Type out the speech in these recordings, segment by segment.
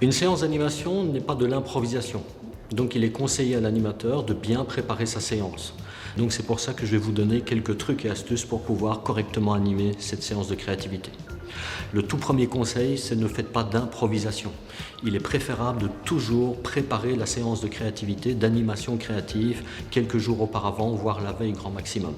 Une séance d'animation n'est pas de l'improvisation. Donc il est conseillé à l'animateur de bien préparer sa séance. Donc c'est pour ça que je vais vous donner quelques trucs et astuces pour pouvoir correctement animer cette séance de créativité. Le tout premier conseil, c'est ne faites pas d'improvisation. Il est préférable de toujours préparer la séance de créativité, d'animation créative, quelques jours auparavant, voire la veille grand maximum.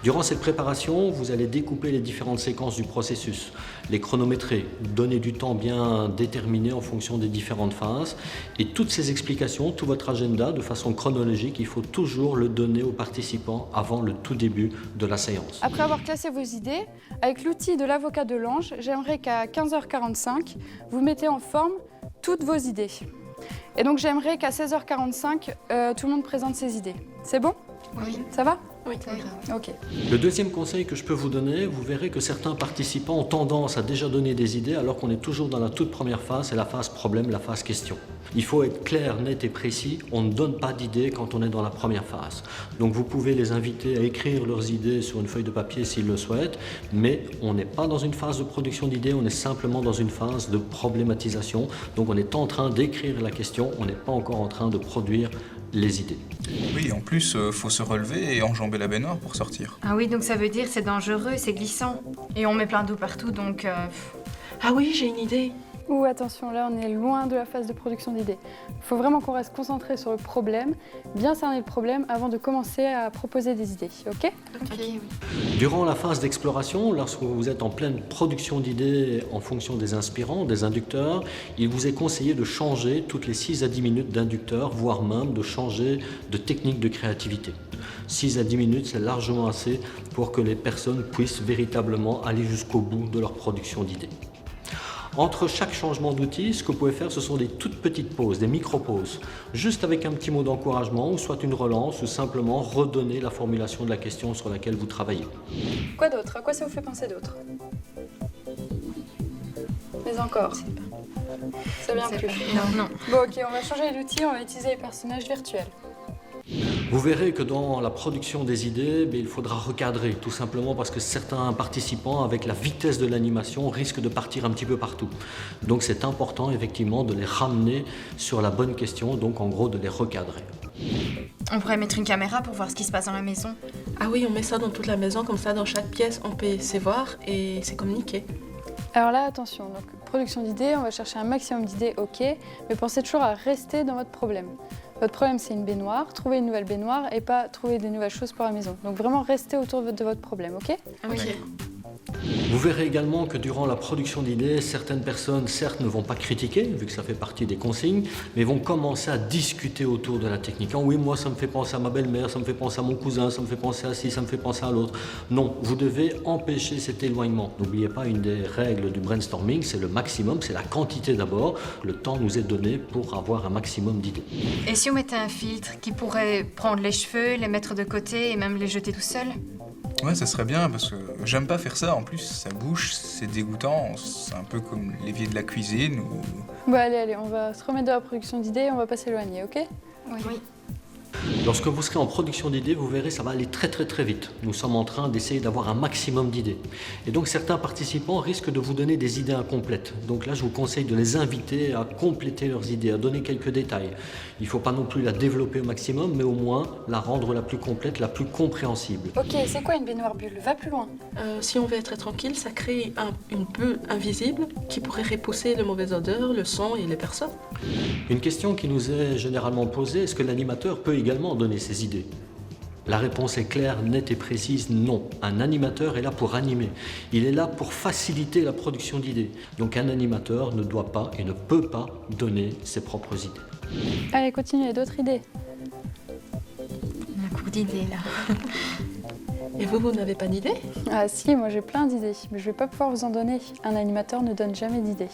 Durant cette préparation, vous allez découper les différentes séquences du processus, les chronométrer, donner du temps bien déterminé en fonction des différentes phases. Et toutes ces explications, tout votre agenda, de façon chronologique, il faut toujours le donner aux participants avant le tout début de la séance. Après avoir classé vos idées, avec l'outil de l'avocat de l'ange, j'aimerais qu'à 15h45, vous mettez en forme toutes vos idées. Et donc j'aimerais qu'à 16h45, tout le monde présente ses idées. C'est bon ? Oui. Ça va ? Oui, ça ira. Ok. Le deuxième conseil que je peux vous donner, vous verrez que certains participants ont tendance à déjà donner des idées alors qu'on est toujours dans la toute première phase, c'est la phase problème, la phase question. Il faut être clair, net et précis, on ne donne pas d'idées quand on est dans la première phase. Donc vous pouvez les inviter à écrire leurs idées sur une feuille de papier s'ils le souhaitent, mais on n'est pas dans une phase de production d'idées, on est simplement dans une phase de problématisation. Donc on est en train d'écrire la question, on n'est pas encore en train de produire les idées. Oui, en plus, faut se relever et enjamber la baignoire pour sortir. Ah oui, donc ça veut dire c'est dangereux, c'est glissant. Et on met plein d'eau partout, donc... Ah oui, j'ai une idée. Ouh, attention, là on est loin de la phase de production d'idées. Il faut vraiment qu'on reste concentré sur le problème, bien cerner le problème avant de commencer à proposer des idées, ok ? Ok, oui. Durant la phase d'exploration, lorsque vous êtes en pleine production d'idées en fonction des inspirants, des inducteurs, il vous est conseillé de changer toutes les 6 à 10 minutes d'inducteur, voire même de changer de technique de créativité. 6 à 10 minutes, c'est largement assez pour que les personnes puissent véritablement aller jusqu'au bout de leur production d'idées. Entre chaque changement d'outil, ce que vous pouvez faire, ce sont des toutes petites pauses, des micro-pauses, juste avec un petit mot d'encouragement, ou soit une relance, ou simplement redonner la formulation de la question sur laquelle vous travaillez. Quoi d'autre ? À quoi ça vous fait penser d'autre ? Mais encore. Ça vient plus. Non. Bon ok, on va changer d'outil, on va utiliser les personnages virtuels. Vous verrez que dans la production des idées, il faudra recadrer, tout simplement parce que certains participants, avec la vitesse de l'animation, risquent de partir un petit peu partout. Donc c'est important effectivement de les ramener sur la bonne question, donc en gros de les recadrer. On pourrait mettre une caméra pour voir ce qui se passe dans la maison. Ah oui, on met ça dans toute la maison, comme ça, dans chaque pièce, on peut se voir et c'est communiquer. Alors là, attention, donc production d'idées, on va chercher un maximum d'idées, ok, mais pensez toujours à rester dans votre problème. Votre problème, c'est une baignoire, trouver une nouvelle baignoire et pas trouver des nouvelles choses pour la maison. Donc vraiment, restez autour de votre problème, ok ? Ok. Vous verrez également que durant la production d'idées, certaines personnes, certes, ne vont pas critiquer, vu que ça fait partie des consignes, mais vont commencer à discuter autour de la technique. Ah oui, moi, ça me fait penser à ma belle-mère, ça me fait penser à mon cousin, ça me fait penser à ci, ça me fait penser à l'autre. Non, vous devez empêcher cet éloignement. N'oubliez pas, une des règles du brainstorming, c'est le maximum, c'est la quantité d'abord. Le temps nous est donné pour avoir un maximum d'idées. Et si on mettait un filtre qui pourrait prendre les cheveux, les mettre de côté et même les jeter tout seul ? Ouais, ça serait bien, parce que j'aime pas faire ça. En plus, ça bouge, c'est dégoûtant. C'est un peu comme l'évier de la cuisine ou... Bon allez, on va se remettre dans la production d'idées, on va pas s'éloigner, ok ? Oui. Lorsque vous serez en production d'idées, vous verrez, ça va aller très très très vite. Nous sommes en train d'essayer d'avoir un maximum d'idées. Et donc certains participants risquent de vous donner des idées incomplètes. Donc là, je vous conseille de les inviter à compléter leurs idées, à donner quelques détails. Il ne faut pas non plus la développer au maximum, mais au moins la rendre la plus complète, la plus compréhensible. Ok, c'est quoi une baignoire bulle ? Va plus loin. Si on veut être tranquille, ça crée une bulle invisible qui pourrait repousser les mauvaises odeurs, le son et les personnes. Une question qui nous est généralement posée, est-ce que l'animateur peut également donner ses idées ? La réponse est claire, nette et précise, non. Un animateur est là pour animer. Il est là pour faciliter la production d'idées. Donc un animateur ne doit pas et ne peut pas donner ses propres idées. Allez, continuez, d'autres idées. Un coup d'idée là. Et vous n'avez pas d'idée ? Ah si, moi j'ai plein d'idées, mais je vais pas pouvoir vous en donner. Un animateur ne donne jamais d'idées.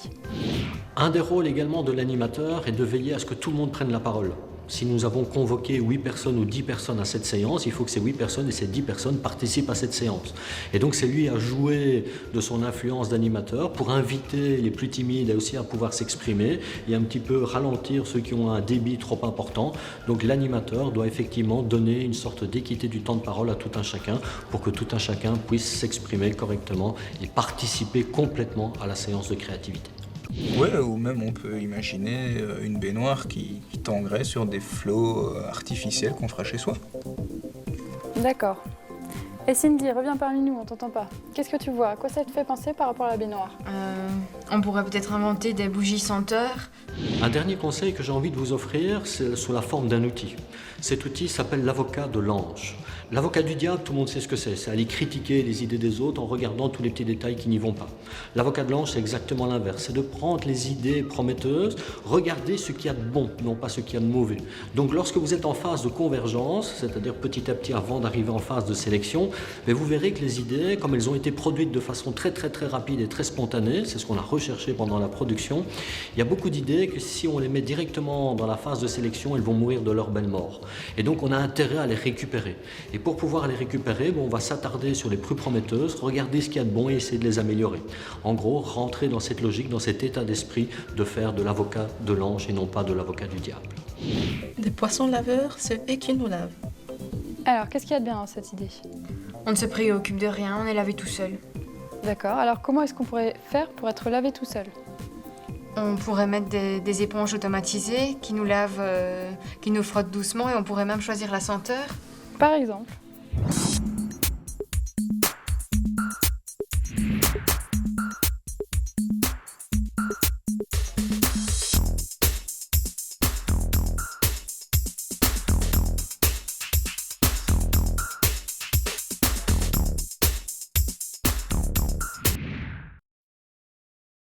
Un des rôles également de l'animateur est de veiller à ce que tout le monde prenne la parole. Si nous avons convoqué 8 personnes ou 10 personnes à cette séance, il faut que ces 8 personnes et ces 10 personnes participent à cette séance. Et donc c'est lui à jouer de son influence d'animateur pour inviter les plus timides aussi à pouvoir s'exprimer et un petit peu ralentir ceux qui ont un débit trop important. Donc l'animateur doit effectivement donner une sorte d'équité du temps de parole à tout un chacun pour que tout un chacun puisse s'exprimer correctement et participer complètement à la séance de créativité. Ouais, ou même on peut imaginer une baignoire qui tanguerait sur des flots artificiels qu'on fera chez soi. D'accord. Et Cindy, reviens parmi nous, on t'entend pas. Qu'est-ce que tu vois? À quoi ça te fait penser par rapport à la baignoire? On pourrait peut-être inventer des bougies senteurs. Un dernier conseil que j'ai envie de vous offrir, c'est sous la forme d'un outil. Cet outil s'appelle l'avocat de l'ange. L'avocat du diable, tout le monde sait ce que c'est. C'est aller critiquer les idées des autres en regardant tous les petits détails qui n'y vont pas. L'avocat de l'ange, c'est exactement l'inverse. C'est de prendre les idées prometteuses, regarder ce qu'il y a de bon, non pas ce qu'il y a de mauvais. Donc lorsque vous êtes en phase de convergence, c'est-à-dire petit à petit avant d'arriver en phase de sélection, mais vous verrez que les idées, comme elles ont été produites de façon très rapide et très spontanée, c'est ce qu'on a recherché pendant la production, il y a beaucoup d'idées que si on les met directement dans la phase de sélection, elles vont mourir de leur belle mort. Et donc on a intérêt à les récupérer. Et pour pouvoir les récupérer, on va s'attarder sur les plus prometteuses, regarder ce qu'il y a de bon et essayer de les améliorer. En gros, rentrer dans cette logique, dans cet état d'esprit de faire de l'avocat de l'ange et non pas de l'avocat du diable. Des poissons laveurs, c'est eux qui nous lavent. Alors, qu'est-ce qu'il y a de bien dans cette idée? On ne se préoccupe de rien, on est lavé tout seul. D'accord, alors comment est-ce qu'on pourrait faire pour être lavé tout seul? On pourrait mettre des éponges automatisées qui nous lavent, qui nous frottent doucement et on pourrait même choisir la senteur. Par exemple.